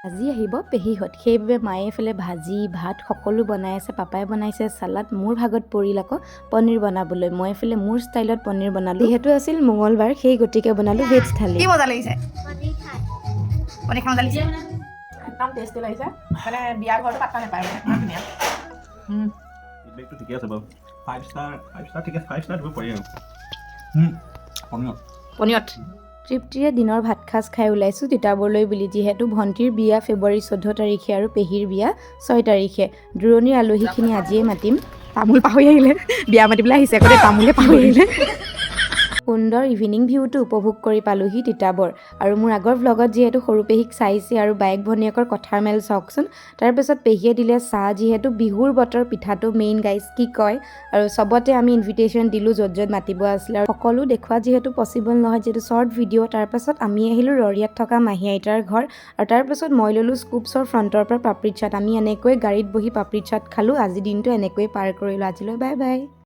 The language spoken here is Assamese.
আজি আহিব পেহীহঁত, সেইবাবে মায়ে এইফালে ভাজি ভাত সকলো বনাই আছে। পাপাই বনাইছে চালাড, মোৰ ভাগত পৰিল আকৌ পনীৰ বনাবলৈ। মই এইফালে মোৰ ষ্টাইলত পনীৰ বনালোঁ। যিহেতু আছিল মঙলবাৰ, সেই গতিকে বনালোঁ ভেজ থালি। কি মজা লাগিছে পনীৰ খাই মজা লাগিছে একদম টেষ্টি লাগিছে মানে বিয়া ঘৰটো পাত্তা নাপায় মানে ইমান ধুনীয়া ফিডবেকটো ঠিকে আছে বাৰু 5 ষ্টাৰ ঠিক আছে 5 ষ্টাৰ দিব পাৰি আৰু পনীৰত তৃপ্তিৰে দিনৰ ভাত সাজ খাই ওলাইছোঁ তিতাবৰলৈ বুলি, যিহেতু ভণ্টিৰ বিয়া ফেব্ৰুৱাৰী 14 তাৰিখে আৰু পেহীৰ বিয়া 6 তাৰিখে। দূৰণিৰ আলহীখিনি আজিয়ে মাতিম। তামোল পাহৰি আহিলে বিয়া মাতিবলৈ আহিছে আকৌ তামোলে পাহৰি আহিলে সুন্দৰ ইভিনিং ভিউটো উপভোগ কৰি পালোহি তিতাবৰ। আৰু মোৰ আগৰ ভ্লগত যিহেতু সৰু পেহীক চাইছে আৰু বাইক ভনীয়েকৰ কথাৰ মেল চাওকচোন। তাৰপিছত পেহীয়ে দিলে চাহ, যিহেতু বিহুৰ বতৰ পিঠাটো মেইন গাইজ কি কয়। আৰু চবতে আমি ইনভিটেশ্যন দিলোঁ য'ত য'ত মাতিব আছিলে, আৰু সকলো দেখুওৱা যিহেতু পচিবল নহয়, যিহেতু শ্বৰ্ট ভিডিঅ'। তাৰপাছত আমি আহিলোঁ ৰৰিয়াত থকা মাহী আইতাৰ ঘৰ, আৰু তাৰপাছত মই ল'লোঁ স্কুপছৰ ফ্ৰণ্টৰ পৰা পাপৰি চাট। আমি এনেকৈ গাড়ীত বহি পাপৰি চাট খালোঁ। আজি দিনটো এনেকৈয়ে পাৰ কৰিলোঁ। আজিলৈ বাই বাই।